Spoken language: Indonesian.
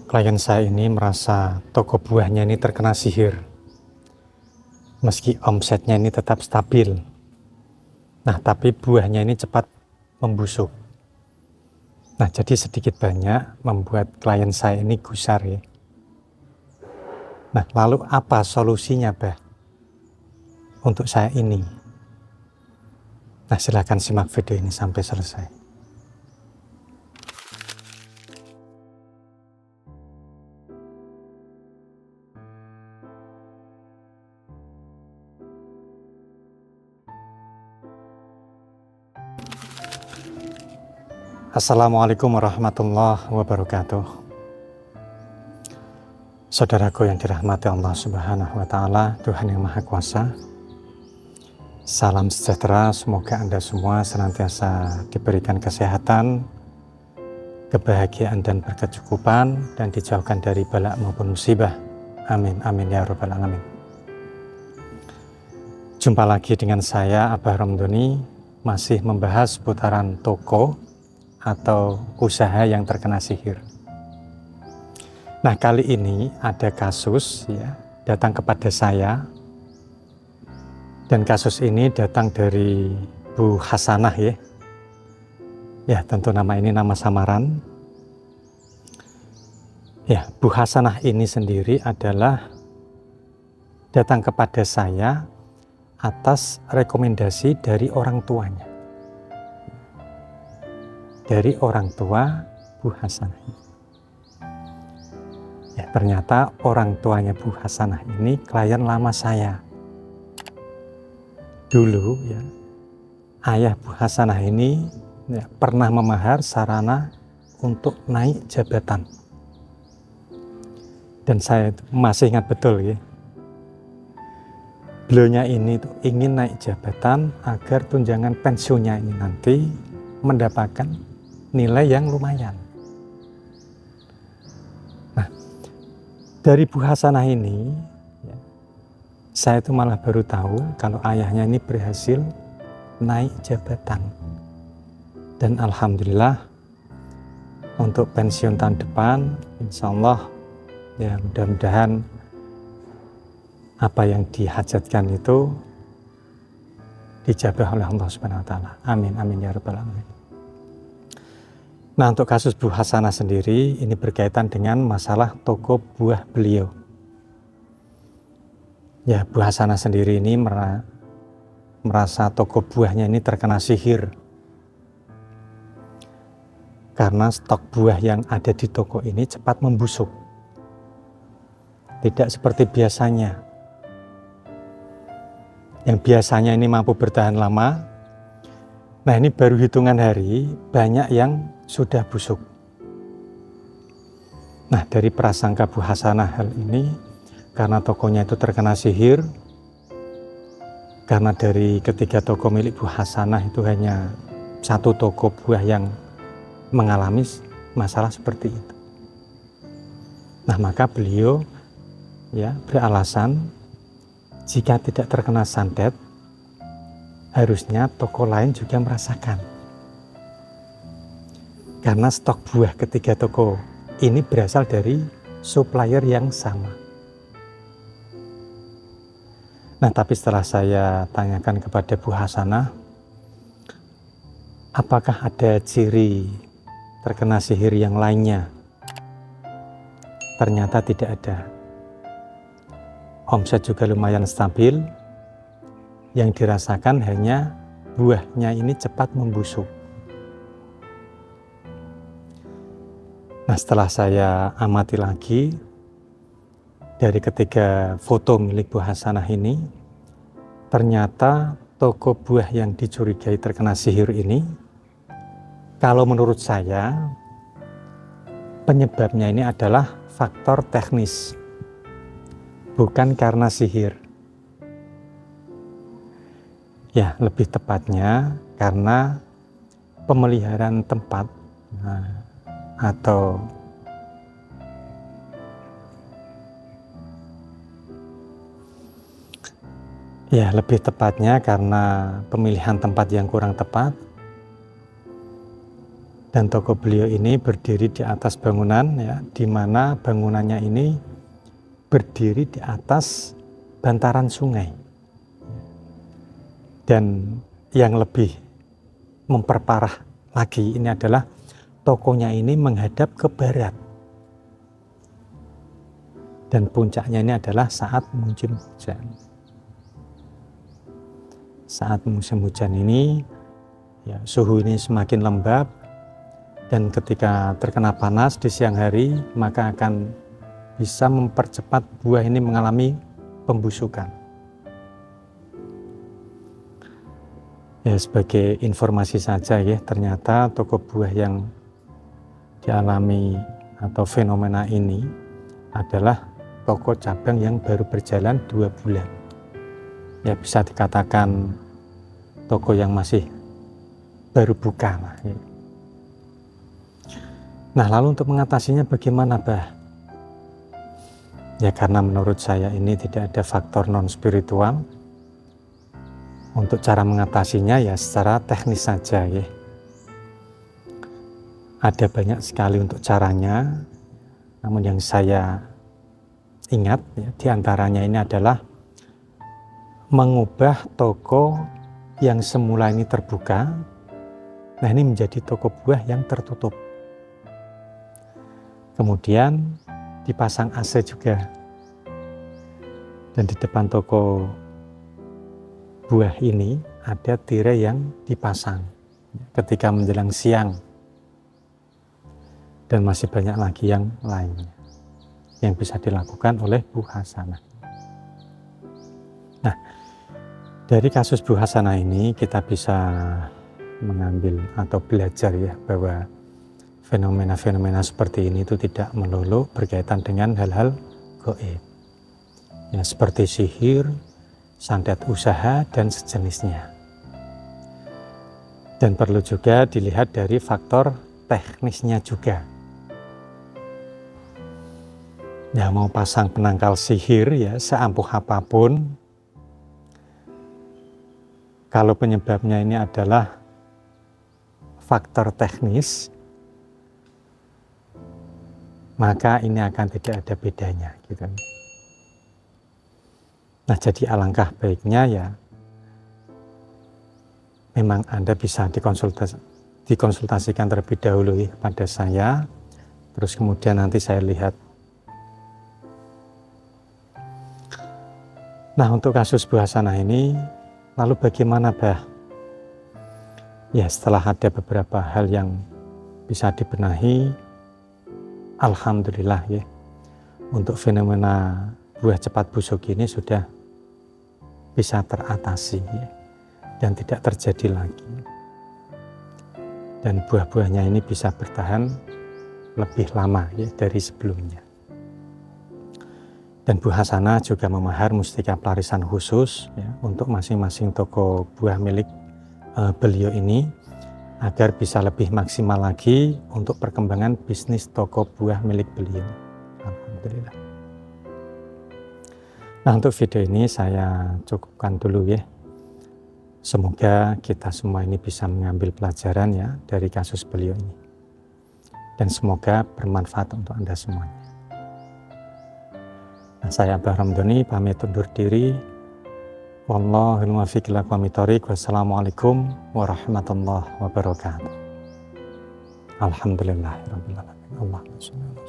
Klien saya ini merasa toko buahnya ini terkena sihir, meski omsetnya ini tetap stabil. Nah, tapi buahnya ini cepat membusuk. Nah, jadi sedikit banyak membuat klien saya ini gusar ya. Nah, lalu apa solusinya, Bah, untuk saya ini? Nah, silahkan simak video ini sampai selesai. Assalamualaikum warahmatullahi wabarakatuh. Saudaraku yang dirahmati Allah Subhanahu wa Ta'ala, Tuhan yang Maha Kuasa, salam sejahtera. Semoga Anda semua senantiasa diberikan kesehatan, kebahagiaan dan berkecukupan, dan dijauhkan dari bala maupun musibah. Amin, amin ya rabbal alamin. Jumpa lagi dengan saya, Abah Ramdhani, masih membahas putaran toko atau usaha yang terkena sihir. Nah, kali ini ada kasus ya datang kepada saya, dan kasus ini datang dari Bu Hasanah ya. Ya, tentu nama ini nama samaran. Ya, Bu Hasanah ini sendiri adalah datang kepada saya atas rekomendasi dari orang tuanya. Dari orang tua Bu Hasanah. Ya, ternyata orang tuanya Bu Hasanah ini klien lama saya. Dulu ya, ayah Bu Hasanah ini ya, pernah memahar sarana untuk naik jabatan. Dan saya masih ingat betul ya. Beliaunya ini tuh ingin naik jabatan agar tunjangan pensiunnya ini nanti mendapatkan nilai yang lumayan. Nah, dari Bu Hasanah ini, ya, saya itu malah baru tahu kalau ayahnya ini berhasil naik jabatan. Dan alhamdulillah untuk pensiun tahun depan, insya Allah, ya mudah-mudahan apa yang dihajatkan itu dijabah oleh Allah Subhanahu wa Ta'ala. Amin, amin ya rabbal alamin. Nah, untuk kasus Bu Hasanah sendiri, ini berkaitan dengan masalah toko buah beliau. Ya, Bu Hasanah sendiri ini merasa toko buahnya ini terkena sihir. Karena stok buah yang ada di toko ini cepat membusuk. Tidak seperti biasanya. Yang biasanya ini mampu bertahan lama. Nah, ini baru hitungan hari, banyak yang sudah busuk. Nah, dari prasangka Bu Hasanah hal ini, karena tokonya itu terkena sihir, karena dari ketiga toko milik Bu Hasanah itu hanya satu toko buah yang mengalami masalah seperti itu. Nah, maka beliau ya beralasan jika tidak terkena santet, harusnya toko lain juga merasakan. Karena stok buah ketiga toko ini berasal dari supplier yang sama. Nah, tapi setelah saya tanyakan kepada Bu Hasanah, apakah ada ciri terkena sihir yang lainnya? Ternyata tidak ada. Omset juga lumayan stabil. Yang dirasakan hanya buahnya ini cepat membusuk. Nah, setelah saya amati lagi dari ketiga foto milik Bu Hasanah ini, ternyata toko buah yang dicurigai terkena sihir ini, kalau menurut saya penyebabnya ini adalah faktor teknis, bukan karena sihir. Ya, lebih tepatnya karena pemeliharaan tempat atau ya lebih tepatnya karena pemilihan tempat yang kurang tepat, Dan toko beliau ini berdiri di atas bangunan, ya, di mana bangunannya ini berdiri di atas bantaran sungai. Dan yang lebih memperparah lagi ini adalah tokonya ini menghadap ke barat. Dan puncaknya ini adalah saat musim hujan. Saat musim hujan ini, ya, suhu ini semakin lembab, dan ketika terkena panas di siang hari, maka akan bisa mempercepat buah ini mengalami pembusukan. Ya, sebagai informasi saja ya, ternyata toko buah yang dialami atau fenomena ini adalah toko cabang yang baru berjalan 2 bulan. Ya, bisa dikatakan toko yang masih baru buka lah, ya. Nah, lalu untuk mengatasinya bagaimana, Bah? Ya, karena menurut saya ini tidak ada faktor non-spiritual. Untuk cara mengatasinya ya secara teknis saja ya. Ada banyak sekali untuk caranya, namun yang saya ingat ya, diantaranya ini adalah mengubah toko yang semula ini terbuka, nah ini menjadi toko buah yang tertutup. Kemudian dipasang AC juga, dan di depan toko buah ini ada tirai yang dipasang ketika menjelang siang, dan masih banyak lagi yang lainnya yang bisa dilakukan oleh Bu Hasanah. Nah, dari kasus Bu Hasanah ini kita bisa mengambil atau belajar ya bahwa fenomena-fenomena seperti ini itu tidak melulu berkaitan dengan hal-hal gaib. Ya, seperti sihir, santet usaha, dan sejenisnya. Dan perlu juga dilihat dari faktor teknisnya juga. Ya, mau pasang penangkal sihir ya seampuh apapun, kalau penyebabnya ini adalah faktor teknis, maka ini akan tidak ada bedanya gitu. Nah, jadi alangkah baiknya ya memang Anda bisa dikonsultasikan terlebih dahulu ya pada saya, terus kemudian nanti saya lihat. Nah, untuk kasus Bu Hasanah ini lalu bagaimana, Bah? Ya, setelah ada beberapa hal yang bisa dibenahi, alhamdulillah ya, untuk fenomena buah cepat busuk ini sudah bisa teratasi ya, dan tidak terjadi lagi. Dan buah-buahnya ini bisa bertahan lebih lama ya dari sebelumnya. Dan Bu Hasanah juga memahar mustika pelarisan khusus ya, untuk masing-masing toko buah milik beliau ini, agar bisa lebih maksimal lagi untuk perkembangan bisnis toko buah milik beliau. Alhamdulillah. Nah, untuk video ini saya cukupkan dulu ya. Semoga kita semua ini bisa mengambil pelajaran ya dari kasus beliau ini. Dan semoga bermanfaat untuk Anda semuanya. Nah, saya Abah Ramdhani pamit undur diri. Wallahul muwaffiq ila aqwamit thoriq. Wassalamualaikum warahmatullahi wabarakatuh. Alhamdulillahirabbil alamin. Allahumma shalli ala